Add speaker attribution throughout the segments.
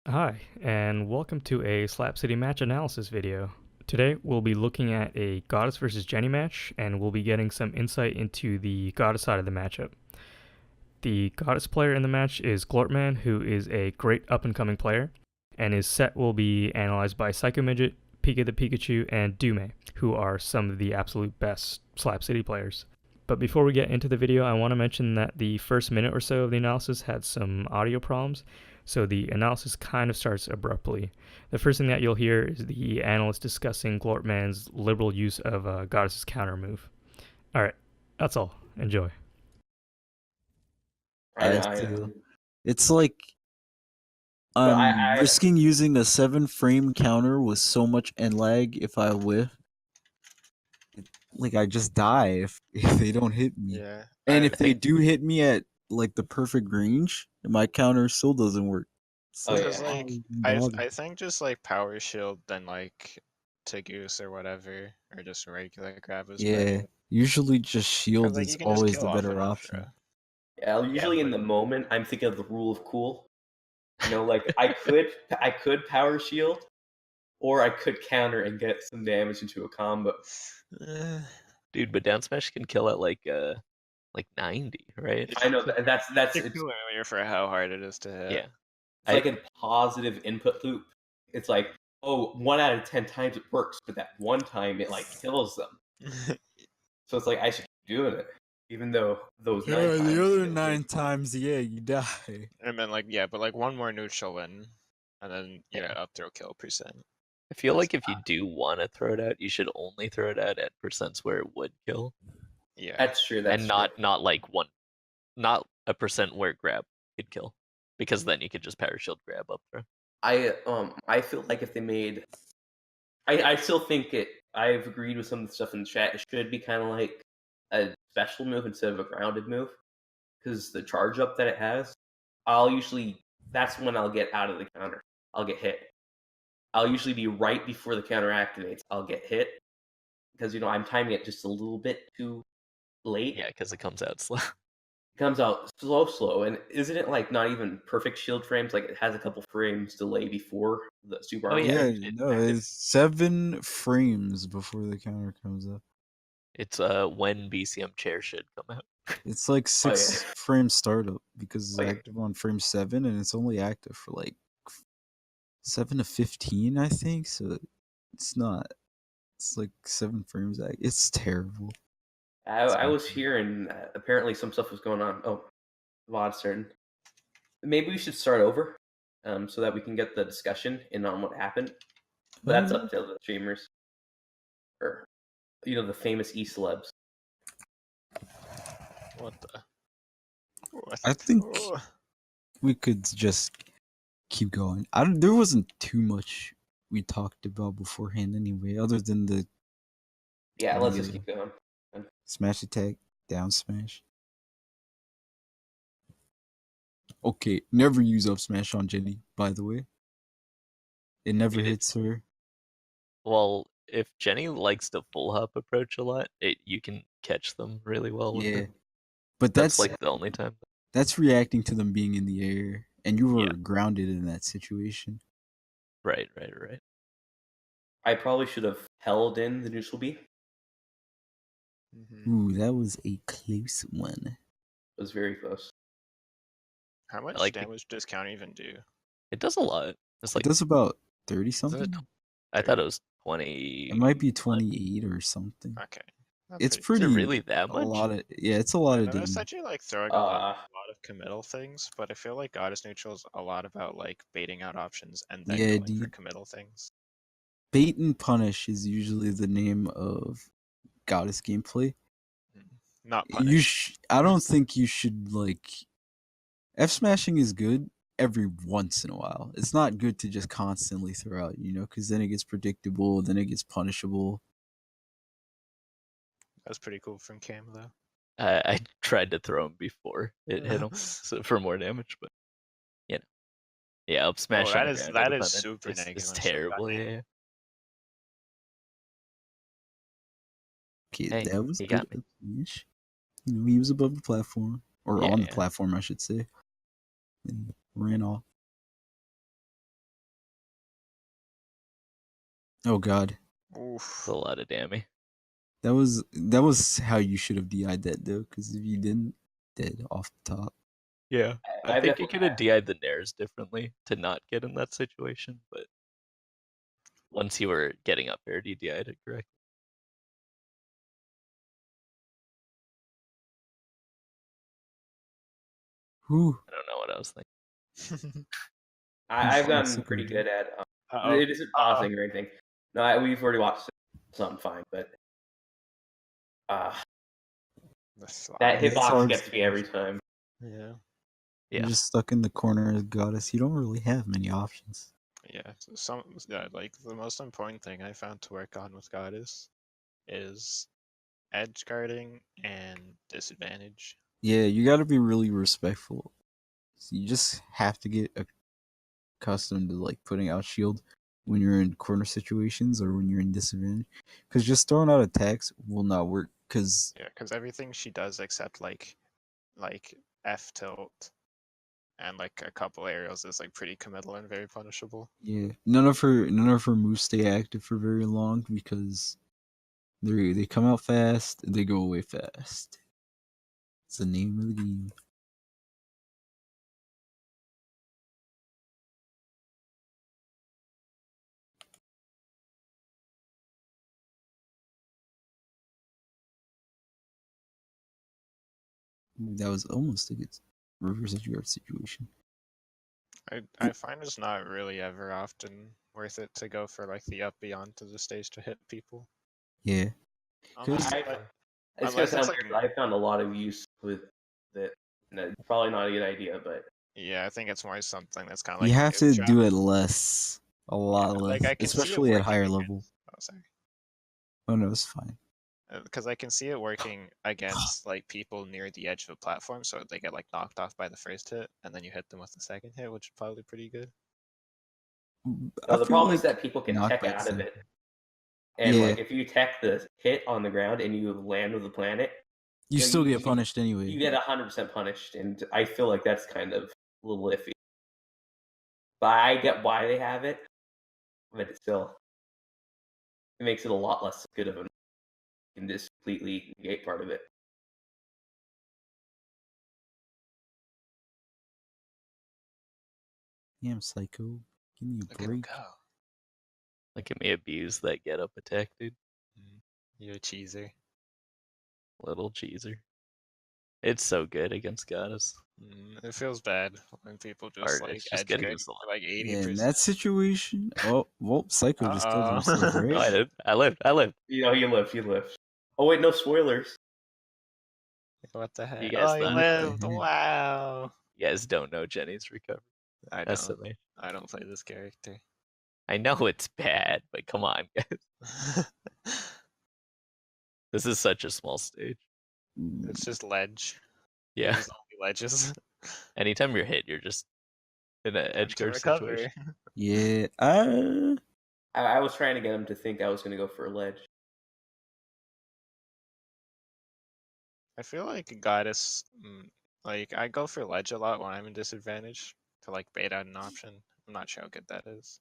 Speaker 1: Hi, and welcome to a Slap City match analysis video. Today, we'll be looking at a Goddess versus Jenny match, and we'll be getting some insight into the Goddess side of the matchup. The Goddess player in the match is Glortman, who is a great up-and-coming player, and his set will be analyzed by PsychoMidget, PikaThePikachu, and doomé, who are some of the absolute best Slap City players. But before we get into the video, I want to mention that the first minute or so of the analysis had some audio problems, so the analysis kind of starts abruptly. The first thing that you'll hear is the analyst discussing Glortman's liberal use of Goddess's counter move. Alright, that's all. Enjoy.
Speaker 2: I feel it's like
Speaker 3: But
Speaker 2: I'm risking using a 7-frame counter with so much end lag if I whiff. Like I just die if they don't hit me.
Speaker 3: Yeah.
Speaker 2: And if they do hit me at like the perfect range, my counter still doesn't work.
Speaker 3: Oh yeah. Like I think just like power shield then like to goose or whatever, or just regular grab is better.
Speaker 2: Usually just shield
Speaker 3: Like,
Speaker 2: is always the better
Speaker 3: an
Speaker 2: option.
Speaker 4: Yeah, usually in the moment I'm thinking of the rule of cool. You know, like I could power shield, or I could counter and get some damage into a combo.
Speaker 5: Dude, but down smash can kill at like 90, right?
Speaker 4: I know that's
Speaker 3: it's familiar for how hard it is to hit.
Speaker 5: Yeah.
Speaker 4: It's like a positive input loop. It's like, oh, 1 out of 10 times it works, but that one time it like kills them. So it's like I should keep doing it, even though those 9 times.
Speaker 2: The other 9 times, you die.
Speaker 3: And then like but like one more neutral win, and then up throw kill percent.
Speaker 5: I feel like if you do want to throw it out, you should only throw it out at percents where it would kill.
Speaker 3: Yeah,
Speaker 4: that's true.
Speaker 5: And not like not a percent where grab could kill, because then you could just power shield grab up throw.
Speaker 4: I feel like if they made, I still think it. I've agreed with some of the stuff in the chat. It should be kind of like a special move instead of a grounded move, because the charge up that it has, that's when I'll get out of the counter. I'll get hit. I'll usually be right before the counter activates. I'll get hit because I'm timing it just a little bit too late.
Speaker 5: Yeah, because it comes out slow.
Speaker 4: It comes out slow, and isn't it like not even perfect shield frames? Like it has a couple frames delay before the super.
Speaker 5: Oh yeah,
Speaker 2: it's 7 frames before the counter comes up.
Speaker 5: It's when BCM chair should come out.
Speaker 2: It's like 6 frame startup because it's active on frame 7, and it's only active for like 7 to 15, I think. So it's not. It's like 7 frames. It's terrible.
Speaker 4: I was here, and apparently some stuff was going on. Oh, VOD's certain. Maybe we should start over, so that we can get the discussion in on what happened. But that's up to the streamers, or the famous e-celebs.
Speaker 3: What the?
Speaker 2: I think we could just keep going. There wasn't too much we talked about beforehand anyway, other than the.
Speaker 4: Yeah, let's just keep going.
Speaker 2: Smash attack, down smash. Okay, never use up smash on Jenny, by the way. It never hits her.
Speaker 5: Well, if Jenny likes to full hop approach a lot, you can catch them really well with it.
Speaker 2: But
Speaker 5: that's like the only time.
Speaker 2: That's reacting to them being in the air, and you were grounded in that situation.
Speaker 5: Right.
Speaker 4: I probably should have held in the neutral B.
Speaker 2: Ooh, that was a close one.
Speaker 4: It was very close.
Speaker 3: How much damage does counter even do?
Speaker 5: It does a lot.
Speaker 2: It does about 30 something.
Speaker 5: I thought it was 20.
Speaker 2: It might be 28 or something.
Speaker 3: Okay.
Speaker 2: It's pretty.
Speaker 5: Is it really that much?
Speaker 2: It's a lot of damage.
Speaker 3: It's actually like throwing a lot of committal things, but I feel like Goddess neutral is a lot about like baiting out options and then going for committal things.
Speaker 2: Bait and punish is usually the name of Goddess gameplay.
Speaker 3: Not punish.
Speaker 2: I don't think you should like. F smashing is good every once in a while. It's not good to just constantly throw out, because then it gets predictable, then it gets punishable.
Speaker 3: That's pretty cool from Cam though.
Speaker 5: I tried to throw him before it hit him so for more damage, but up smash.
Speaker 3: That is super negative.
Speaker 5: It's terrible. Yeah.
Speaker 2: Okay, that was good. He was above the platform, or on the platform, I should say. And ran off. Oh god.
Speaker 3: Oof.
Speaker 5: It's a lot of damage.
Speaker 2: That was how you should have DI'd that though, because if you didn't, dead off the top.
Speaker 5: Yeah. I
Speaker 4: I've
Speaker 5: think you
Speaker 4: definitely
Speaker 5: could have DI'd the Nairs differently to not get in that situation, but once you were getting up aired, you DI'd it correctly.
Speaker 2: Whew.
Speaker 5: I don't know what I was thinking.
Speaker 4: I've
Speaker 2: Fine,
Speaker 4: gotten
Speaker 2: sick
Speaker 4: pretty
Speaker 2: of
Speaker 4: good at
Speaker 3: Uh-oh.
Speaker 4: it isn't pausing or anything. No, we've already watched something fine, but that
Speaker 2: It's
Speaker 4: hitbox
Speaker 2: hard
Speaker 4: gets me every time.
Speaker 3: Yeah.
Speaker 2: You're
Speaker 5: Yeah.
Speaker 2: just stuck in the corner as goddess. You don't really have many options.
Speaker 3: Yeah. So like the most important thing I found to work on with Goddess is edge guarding and disadvantage.
Speaker 2: Yeah, you got to be really respectful. So you just have to get accustomed to like putting out shield when you're in corner situations or when you're in disadvantage, because just throwing out attacks will not work. Because
Speaker 3: Yeah, because everything she does except like F tilt and like a couple aerials is like pretty committal and very punishable.
Speaker 2: yeah, none of her moves stay active for very long because they come out fast, they go away fast. It's the name of the game. That was almost a good reverse edge guard situation.
Speaker 3: I find it's not really ever often worth it to go for like the up beyond to the stage to hit people.
Speaker 2: Yeah.
Speaker 3: Unless,
Speaker 4: It's gonna
Speaker 3: unless
Speaker 4: sound
Speaker 3: it's like
Speaker 4: weird, but I've found a lot of use with it. No, probably not a good idea, but
Speaker 3: yeah, I think it's more something that's kind of
Speaker 2: You
Speaker 3: like
Speaker 2: have to do it less, a lot
Speaker 3: Yeah,
Speaker 2: less,
Speaker 3: like I can see it
Speaker 2: especially at
Speaker 3: working
Speaker 2: higher
Speaker 3: against.
Speaker 2: level.
Speaker 3: Oh, sorry.
Speaker 2: Oh no, it's fine.
Speaker 3: Because I can see it working against like people near the edge of a platform, so they get like knocked off by the first hit, and then you hit them with the second hit, which is probably pretty good.
Speaker 2: I
Speaker 4: the
Speaker 2: feel
Speaker 4: problem is
Speaker 2: like
Speaker 4: that people can tech
Speaker 2: knockbacks
Speaker 4: out of
Speaker 2: are-
Speaker 4: it. And
Speaker 2: Yeah.
Speaker 4: like if you tech the hit on the ground and you land with the planet,
Speaker 2: You
Speaker 4: know,
Speaker 2: still get punished anyway.
Speaker 4: you get 100% punished, and I feel like that's kind of a little iffy. But I get why they have it, but it still it makes it a lot less good of a. You can just completely negate part of it.
Speaker 2: Damn, Psycho. Give me a
Speaker 3: Look at him
Speaker 2: break.
Speaker 3: go.
Speaker 5: Look at me abuse that get up attack, dude.
Speaker 3: You're a cheeser.
Speaker 5: Little cheeser. It's so good against Goddess.
Speaker 3: It feels bad when people just
Speaker 5: Hard,
Speaker 3: like
Speaker 5: it's just
Speaker 3: edge
Speaker 5: getting
Speaker 3: guard
Speaker 5: this a lot.
Speaker 3: for like 80%.
Speaker 2: Yeah, in that situation, oh, well, Psycho just killed himself,
Speaker 3: Uh-oh.
Speaker 2: right?
Speaker 5: No, I didn't. I lived.
Speaker 4: You know, you live. Oh wait, no spoilers.
Speaker 3: What the heck?
Speaker 5: You guys
Speaker 3: Oh, he
Speaker 5: thought-
Speaker 3: lived!
Speaker 2: heck?
Speaker 3: Wow!
Speaker 5: You guys don't know Jenny's recovery.
Speaker 3: I
Speaker 5: That's
Speaker 3: don't.
Speaker 5: me.
Speaker 3: I don't play this character.
Speaker 5: I know it's bad, but come on, guys. This is such a small stage.
Speaker 3: It's just ledge.
Speaker 5: Yeah.
Speaker 3: There's only ledges.
Speaker 5: Anytime you're hit, you're just in an edge
Speaker 3: To
Speaker 5: guard
Speaker 3: recover.
Speaker 5: situation.
Speaker 2: Yeah,
Speaker 4: I was trying to get him to think I was going to go for a ledge.
Speaker 3: I feel like Goddess, like I go for ledge a lot when I'm in disadvantage to like bait out an option. I'm not sure how good that is.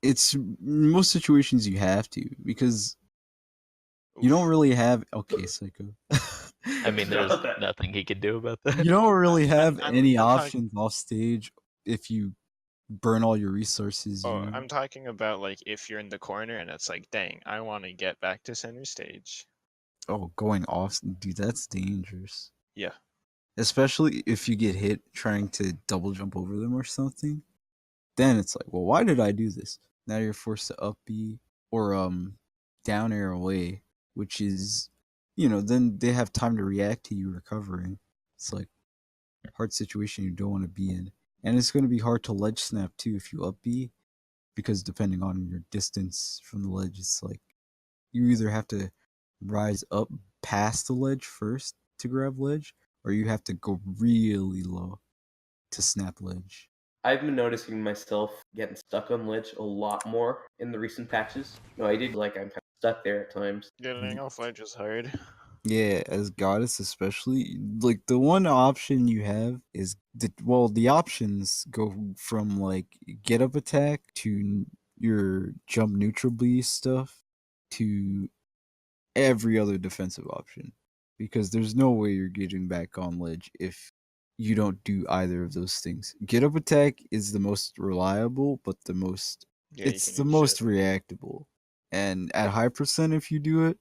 Speaker 2: it's most situations you have to because you don't really have. Okay, Psycho.
Speaker 5: I mean, there's nothing he can do about that.
Speaker 2: You don't really have
Speaker 3: I'm
Speaker 2: any
Speaker 3: talking-
Speaker 2: options off stage if you burn all your resources.
Speaker 3: Oh,
Speaker 2: You know?
Speaker 3: I'm talking about like if you're in the corner and it's like, dang, I want to get back to center stage.
Speaker 2: Oh, going off, dude, that's dangerous.
Speaker 3: Yeah.
Speaker 2: Especially if you get hit trying to double jump over them or something. Then it's like, well, why did I do this? Now you're forced to up B or down air away, which is, then they have time to react to you recovering. It's like a hard situation you don't want to be in. And it's going to be hard to ledge snap too if you up B, because depending on your distance from the ledge, it's like you either have to rise up past the ledge first to grab ledge, or you have to go really low to snap ledge.
Speaker 4: I've been noticing myself getting stuck on ledge a lot more in the recent patches. No, I did like I'm kind of stuck there at times.
Speaker 3: Getting off ledge is hard.
Speaker 2: Yeah, as goddess especially, like the one option you have is the options go from like get up attack to your jump neutral B stuff to every other defensive option, because there's no way you're getting back on ledge if you don't do either of those things. Get up attack is the most reliable, but
Speaker 3: Yeah, you
Speaker 2: it's
Speaker 3: can
Speaker 2: the
Speaker 3: eat
Speaker 2: most
Speaker 3: shit.
Speaker 2: reactable. And at high percent, if you do it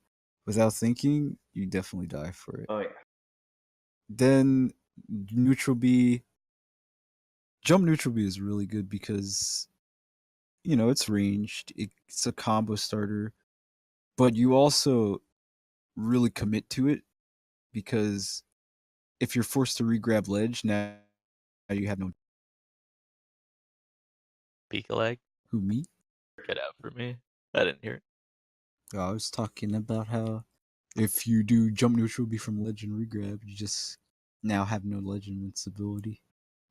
Speaker 2: without thinking, you definitely die for it.
Speaker 4: Oh yeah.
Speaker 2: Then neutral B, jump neutral B is really good because it's ranged. It's a combo starter, but you also really commit to it because if you're forced to regrab ledge, now you have no.
Speaker 5: Pika lag.
Speaker 2: Who, me?
Speaker 5: Cut out for me. I didn't hear it.
Speaker 2: I was talking about how if you do jump neutral B from ledge and regrab, you just now have no ledge invincibility.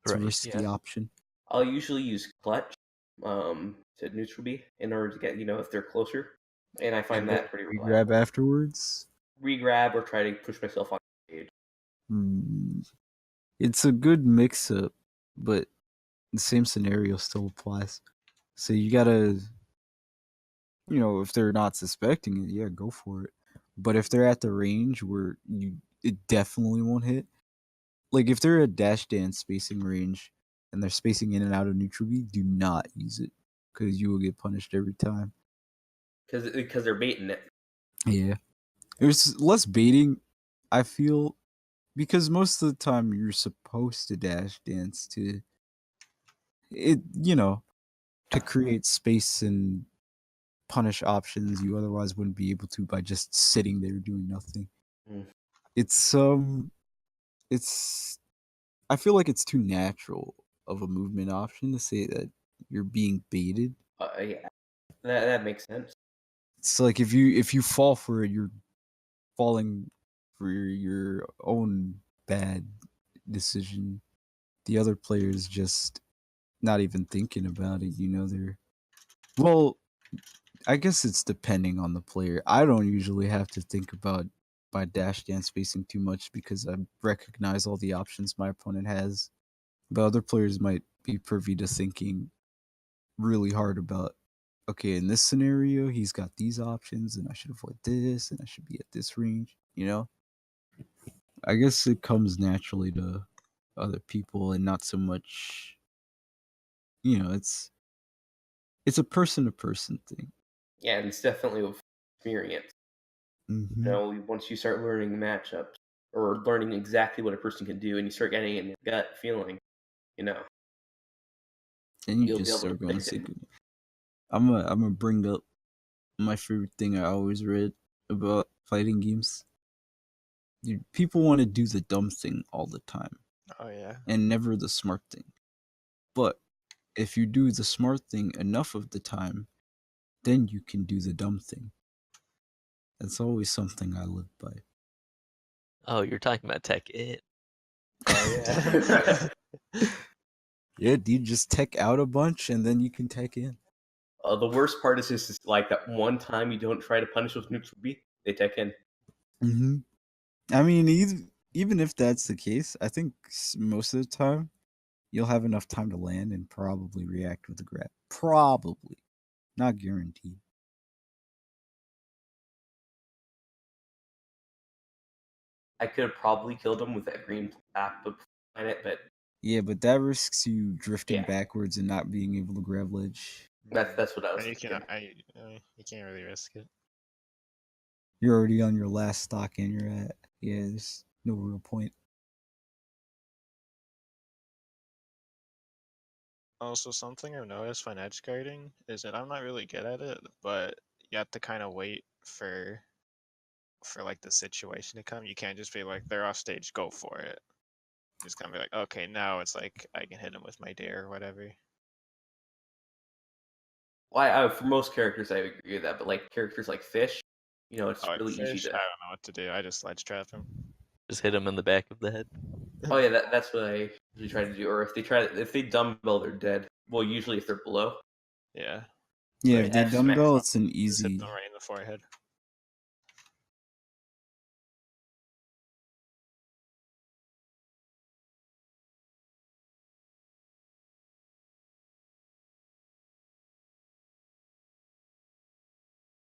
Speaker 2: It's a
Speaker 5: Right,
Speaker 2: risky
Speaker 4: yeah.
Speaker 2: option.
Speaker 4: I'll usually use clutch to neutral B in order to get if they're closer, and I find
Speaker 2: And
Speaker 4: that pretty
Speaker 2: regrab
Speaker 4: reliable.
Speaker 2: afterwards.
Speaker 4: Regrab or try to push myself on stage.
Speaker 2: It's a good mix-up, but the same scenario still applies. So you gotta, if they're not suspecting it, yeah, go for it. But if they're at the range where it definitely won't hit, like if they're at dash dance spacing range and they're spacing in and out of neutral B, do not use it because you will get punished every time.
Speaker 4: Because they're baiting it.
Speaker 2: Yeah, there's less baiting, I feel, because most of the time you're supposed to dash dance to it, to create space and punish options you otherwise wouldn't be able to by just sitting there doing nothing.
Speaker 4: Mm.
Speaker 2: It's I feel like it's too natural of a movement option to say that you're being baited.
Speaker 4: Yeah, that makes sense.
Speaker 2: It's like if you fall for it, you're falling for your own bad decision. The other player's just not even thinking about it. Well, I guess it's depending on the player. I don't usually have to think about my dash dance spacing too much because I recognize all the options my opponent has. But other players might be privy to thinking really hard about, okay, in this scenario, he's got these options, and I should avoid this, and I should be at this range. I guess it comes naturally to other people, and not so much. It's a person to person thing.
Speaker 4: Yeah, and it's definitely with experience.
Speaker 2: Mm-hmm.
Speaker 4: Once you start learning matchups or learning exactly what a person can do, and you start getting in your gut feeling,
Speaker 2: And you
Speaker 4: you'll be
Speaker 2: just
Speaker 4: able to
Speaker 2: start going
Speaker 4: fix it.
Speaker 2: I'm gonna bring up my favorite thing I always read about fighting games. People want to do the dumb thing all the time
Speaker 3: Oh yeah.
Speaker 2: and never the smart thing. But if you do the smart thing enough of the time, then you can do the dumb thing. That's always something I live by.
Speaker 5: Oh, you're talking about Tech It.
Speaker 4: Oh yeah.
Speaker 2: Yeah, dude, just tech out a bunch and then you can tech in.
Speaker 4: The worst part is just like that one time you don't try to punish with neutral B, they tech in.
Speaker 2: Mm-hmm. I mean, even if that's the case, I think most of the time you'll have enough time to land and probably react with a grab. Probably. Not guaranteed.
Speaker 4: I could have probably killed him with that green planet, but
Speaker 2: Yeah, but that risks you drifting
Speaker 4: yeah,
Speaker 2: backwards and not being able to grab ledge.
Speaker 4: that's what I was
Speaker 3: You
Speaker 4: thinking.
Speaker 3: you can't really risk it.
Speaker 2: You're already on your last stock and you're at, yeah, there's no real point.
Speaker 3: Also, something I've noticed when edge guarding is that I'm not really good at it, but you have to kind of wait for like the situation to come. You can't just be like, they're off stage, go for it. You just kind of be like, okay, now it's like I can hit him with my dare or whatever.
Speaker 4: Well, for most characters, I agree with that, but like characters like Fish, it's
Speaker 3: Oh,
Speaker 4: really easy
Speaker 3: fish, I
Speaker 4: to.
Speaker 3: don't know what to do. I just ledge trap him.
Speaker 5: Just hit him in the back of the head.
Speaker 4: Oh yeah, that's what I usually try to do. Or if they dumbbell, they're dead. Well, usually if they're below.
Speaker 3: Yeah.
Speaker 2: Yeah,
Speaker 4: Right,
Speaker 2: if they
Speaker 4: F smash.
Speaker 2: dumbbell, it's an
Speaker 3: Just hit
Speaker 2: easy.
Speaker 3: them right in the forehead.